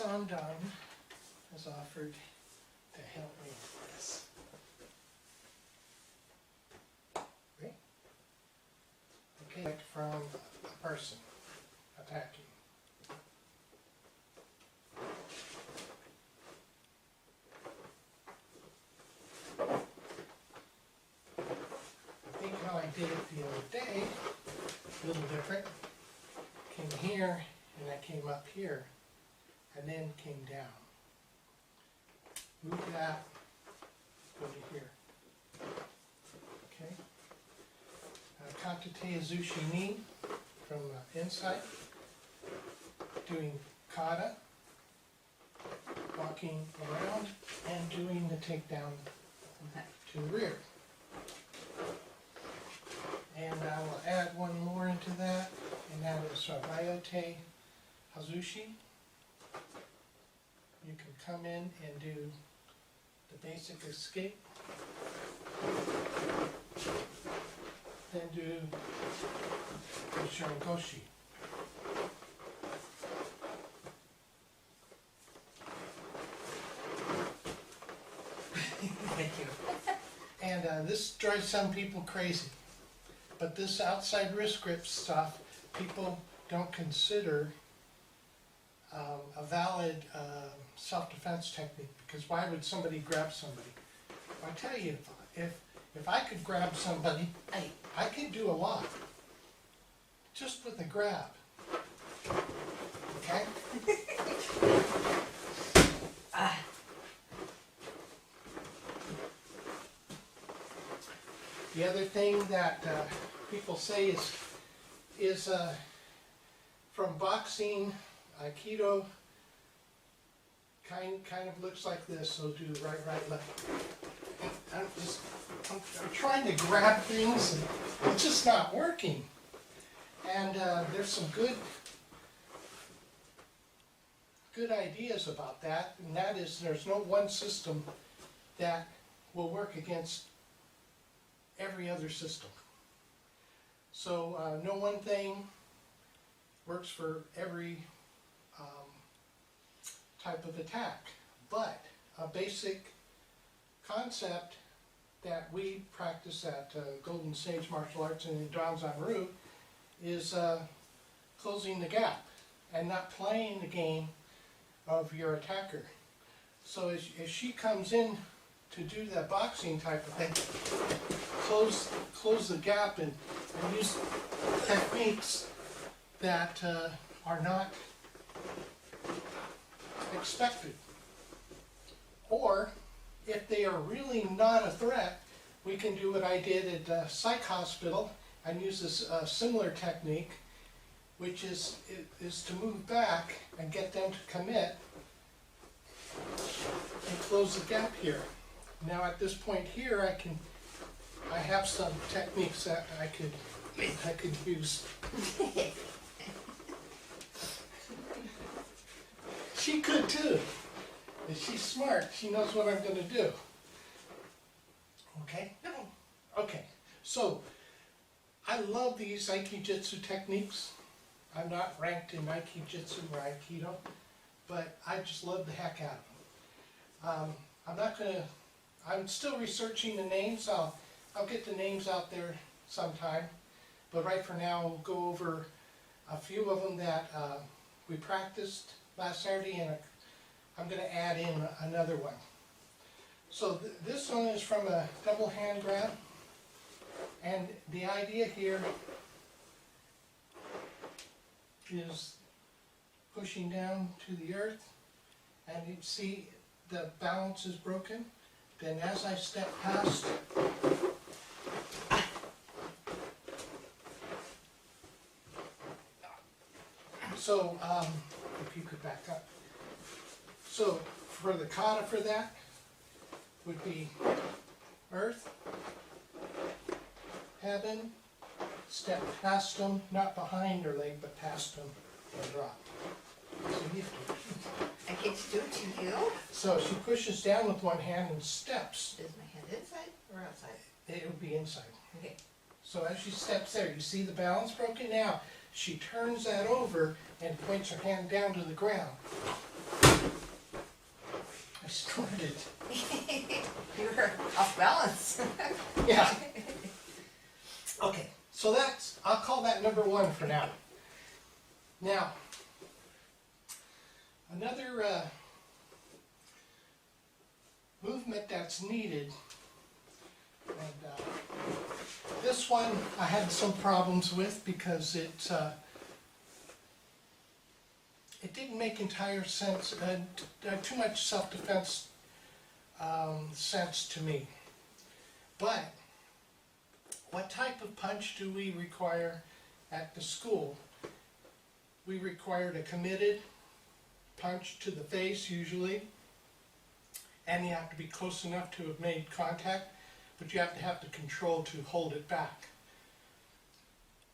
Sandan has offered to help me with this. Okay? Okay, like from a person attacking. I think how I did it the other day, a little different. Came here, and I came up here, and then came down. Move that, go to here. Okay? Katate Zushi Ni from the inside, doing kata, walking around, and doing the takedown to the rear. And I will add one more into that, and that is Bayote Hazushi. You can come in and do the basic escape, then do the Shirangoshi. Thank you. And this drives some people crazy. But this outside wrist grip stuff, people don't consider a valid self-defense technique, because why would somebody grab somebody? I tell you, if I could grab somebody, I could do a lot, just with a grab. Okay? The other thing that people say is from boxing, Aikido kind of looks like this. So do right, left. I'm trying to grab things, and it's just not working. And there's some good ideas about that, and that is there's no one system that will work against every other system. So no one thing works for every type of attack, but a basic concept that we practice at Golden Sage Martial Arts and in Danzanru is closing the gap and not playing the game of your attacker. So as she comes in to do that boxing type of thing, close the gap and use techniques that are not expected. Or if they are really not a threat, we can do what I did at Psych Hospital and use this similar technique, which is to move back and get them to commit and close the gap here. Now at this point here, I have some techniques that I could use. She could too. And she's smart. She knows what I'm going to do. Okay? Okay. So, I love these Aikijitsu techniques. I'm not ranked in Aikijitsu or Aikido, but I just love the heck out of them. I'm still researching the names. I'll get the names out there sometime. But right for now, we'll go over a few of them that we practiced last Saturday, and I'm going to add in another one. So this one is from a double hand grab, and the idea here is pushing down to the earth, and you see the balance is broken. Then as I step past, so if you could back up. So for the kata for that would be earth, heaven, step past them, not behind her leg, but past them, and drop. So you have to. I get to do it to you? So she pushes down with one hand and steps. Is my head inside or outside? It would be inside. Okay. So as she steps there, you see the balance broken? Now, she turns that over and points her hand down to the ground. I snorted. You were off balance. Yeah. Okay, so I'll call that number one for now. Now, another movement that's needed, and this one I had some problems with because it didn't make entire sense, too much self-defense sense to me. But what type of punch do we require at the school? We required a committed punch to the face usually, and you have to be close enough to have made contact, but you have to have the control to hold it back.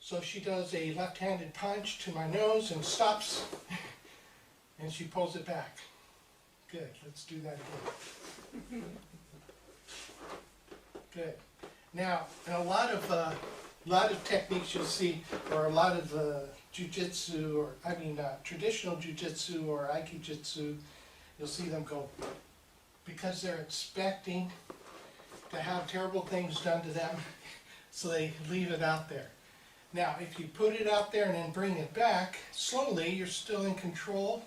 So she does a left-handed punch to my nose and stops, and she pulls it back. Good, let's do that again. Good. Now, in a lot of techniques you'll see, or a lot of jujitsu, or traditional jujitsu or Aikijitsu, you'll see them go, because they're expecting to have terrible things done to them, so they leave it out there. Now, if you put it out there and then bring it back, slowly, you're still in control.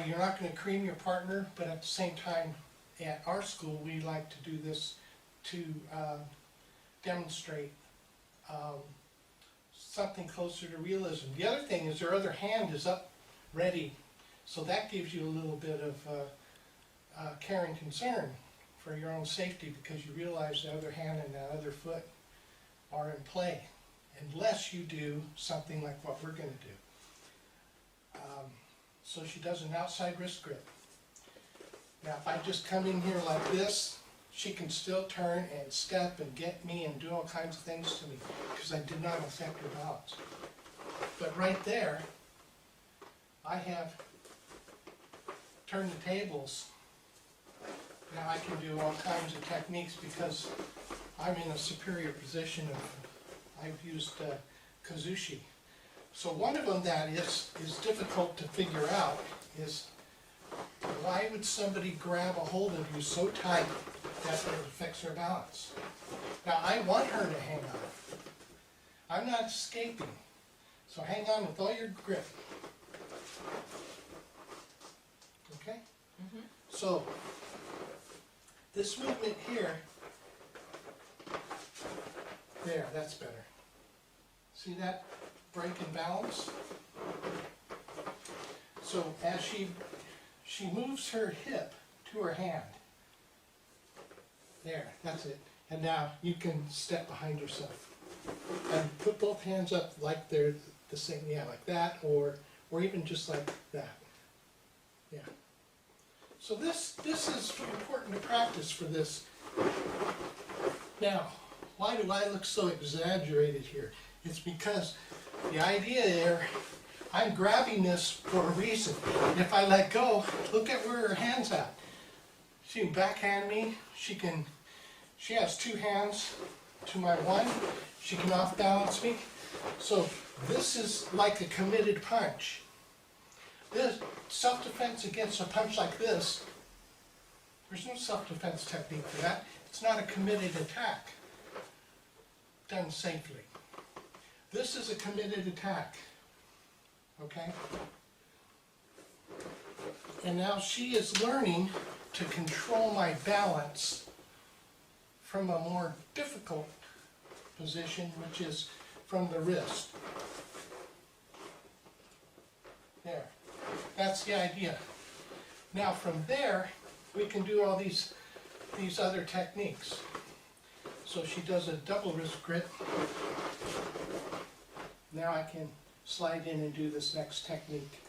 You're not going to cream your partner, but at the same time, at our school, we like to do this to demonstrate something closer to realism. The other thing is their other hand is up, ready, so that gives you a little bit of care and concern for your own safety, because you realize the other hand and that other foot are in play, unless you do something like what we're going to do. So she does an outside wrist grip. Now if I just come in here like this, she can still turn and step and get me and do all kinds of things to me, because I did not affect her balance. But right there, I have turned the tables. Now I can do all kinds of techniques because I'm in a superior position. I've used kazushi. So one of them that is difficult to figure out is, why would somebody grab a hold of you so tight that it affects her balance? Now I want her to hang on. I'm not escaping. So hang on with all your grip. Okay? Mm-hmm. So this movement here, there, that's better. See that break in balance? So as she moves her hip to her hand. There, that's it. And now you can step behind yourself. And put both hands up like they're the same, yeah, like that, or even just like that. Yeah. So this is important to practice for this. Now, why do I look so exaggerated here? It's because the idea there, I'm grabbing this for a reason. And if I let go, look at where her hand's at. She can backhand me, she has two hands to my one, she can off balance me. So this is like a committed punch. This self-defense against a punch like this, there's no self-defense technique for that. It's not a committed attack done safely. This is a committed attack. Okay? And now she is learning to control my balance from a more difficult position, which is from the wrist. There. That's the idea. Now from there, we can do all these other techniques. So she does a double wrist grip. Now I can slide in and do this next technique.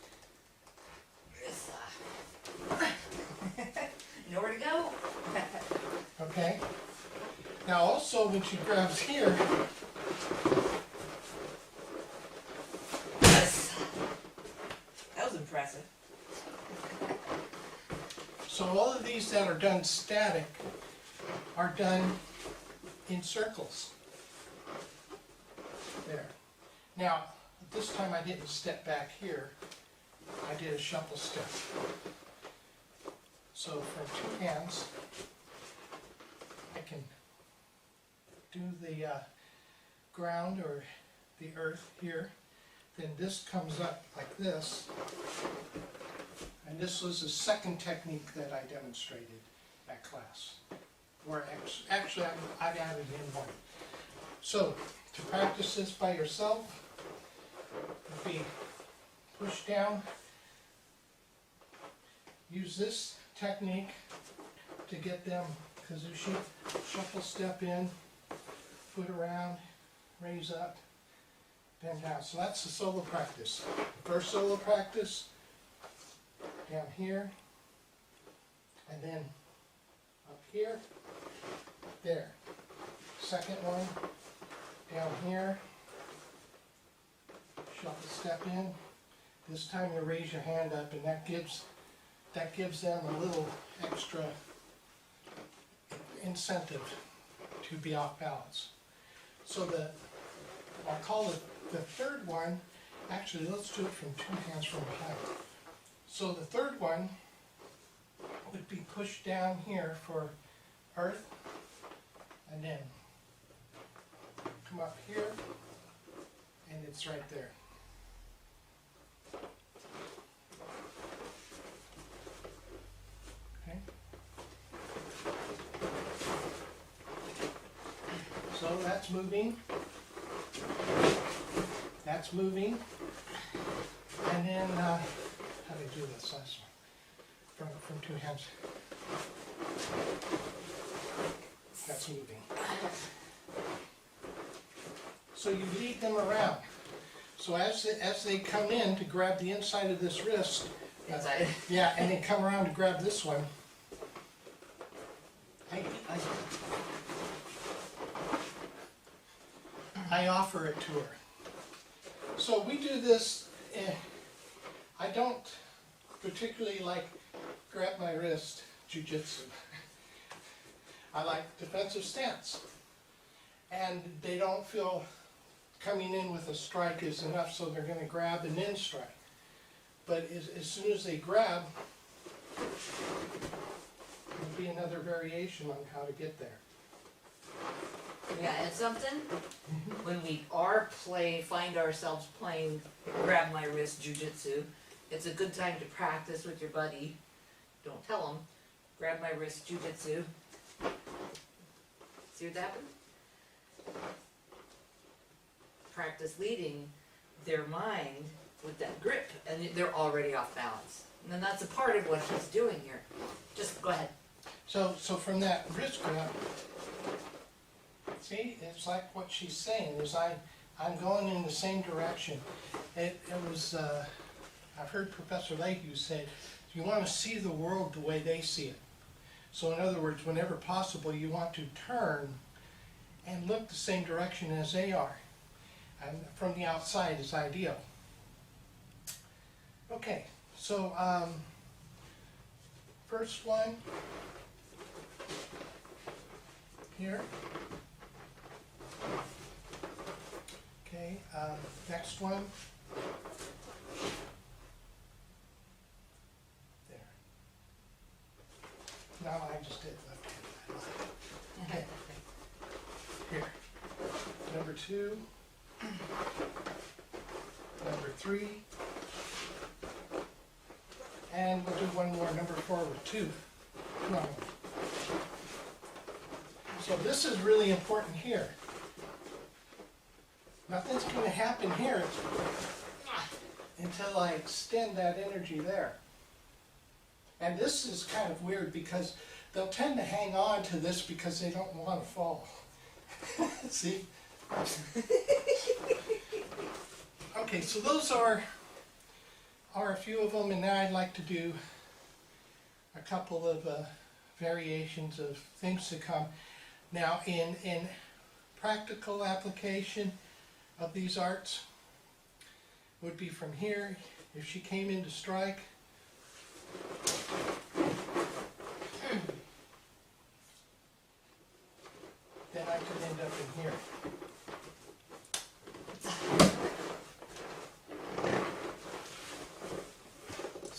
Nowhere to go. Okay? Now also when she grabs here, Yes. That was impressive. so all of these that are done static are done in circles. There. Now, this time I didn't step back here, I did a shuffle step. So from two hands, I can do the ground or the earth here. Then this comes up like this. And this was the second technique that I demonstrated at class. Or actually, I've added in one. So, to practice this by yourself, would be push down, use this technique to get them kazushi, shuffle step in, foot around, raise up, bend down. So that's the solo practice. First solo practice, down here, and then up here, there. Second one, down here, shuffle step in. This time you raise your hand up, and that gives them a little extra incentive to be off balance. So I'll call it the third one. Actually, let's do it from two hands from behind. So the third one would be pushed down here for earth, and then come up here, and it's right there. Okay. So that's moving. That's moving. And then, how do I do this last one? From two hands. That's moving. So you lead them around. So as they come in to grab the inside of this wrist, Inside. yeah, and then come around to grab this one, I offer it to her. So we do this, I don't particularly like grab my wrist jujitsu. I like defensive stance. And they don't feel coming in with a strike is enough, so they're going to grab and then strike. But as soon as they grab, there'll be another variation on how to get there. Yeah, and something, when we find ourselves playing grab my wrist jujitsu, it's a good time to practice with your buddy. Don't tell them, grab my wrist jujitsu. See what happened? Practice leading their mind with that grip, and they're already off balance. And then that's a part of what he's doing here. Just go ahead. So from that wrist grab, see, it's like what she's saying is I'm going in the same direction. It was, I've heard Professor Leahy say, you want to see the world the way they see it. So in other words, whenever possible, you want to turn and look the same direction as they are. And from the outside is ideal. Okay, so first one here. Okay, next one. There. No, I just did left hand. Okay. Here. Number 2. Number 3. And we'll do one more, number 4 with 2. Come on. So this is really important here. Nothing's going to happen here until I extend that energy there. And this is kind of weird because they'll tend to hang on to this because they don't want to fall. See? Okay, so those are a few of them, and now I'd like to do a couple of variations of things to come. Now, in practical application of these arts, would be from here. If she came in to strike, then I could end up in here.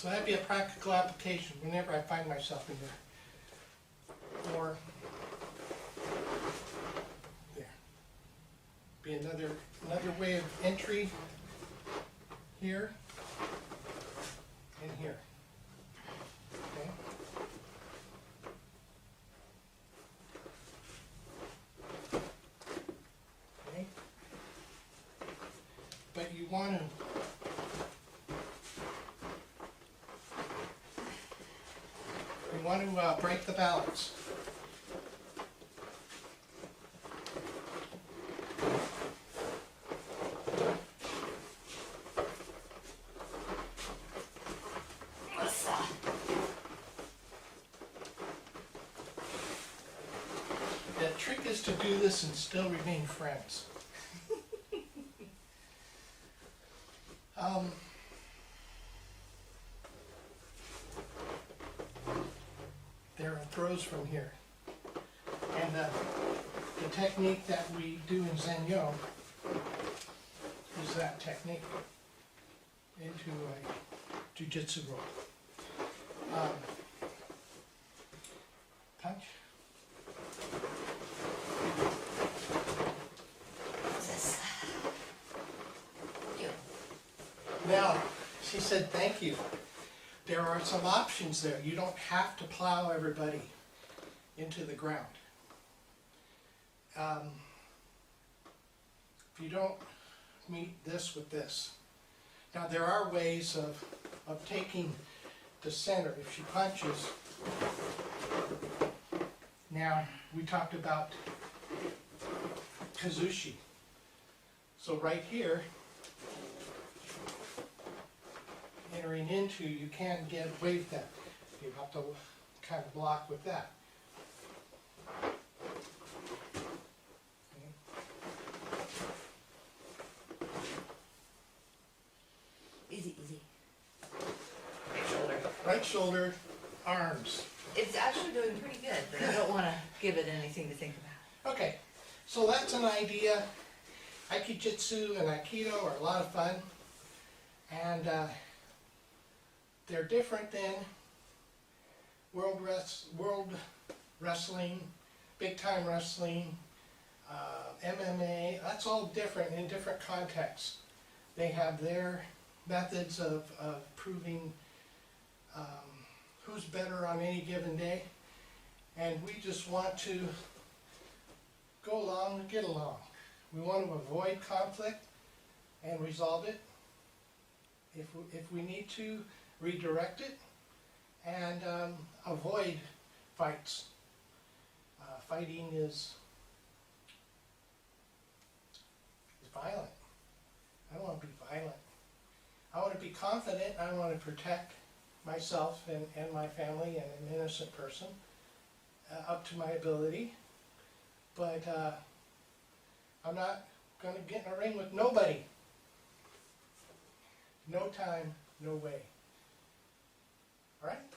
So that'd be a practical application whenever I find myself in there. Or there. Be another way of entry here and here. Okay? Okay? But you want to break the balance. The trick is to do this and still remain friends. There are throws from here. And the technique that we do in Zen-Yo is that technique into a Jiu-Jitsu roll. Punch. Now, she said thank you. There are some options there. You don't have to plow everybody into the ground. If you don't meet this with this. Now there are ways of taking the center. If she punches, now we talked about Kazushi. So right here, entering into, you can't get away with that. You have to kind of block with that. Easy, easy. Right shoulder, arms. It's actually doing pretty good, but I don't want to give it anything to think about. Okay, so that's an idea. Aikijitsu and Aikido are a lot of fun. And they're different than world wrestling, big time wrestling, MMA. That's all different in different contexts. They have their methods of proving who's better on any given day. And we just want to go along and get along. We want to avoid conflict and resolve it. If we need to, redirect it and avoid fights. Fighting is violent. I don't want to be violent. I want to be confident. I want to protect myself and my family and an innocent person up to my ability. But I'm not going to get in a ring with nobody. No time, no way. All right?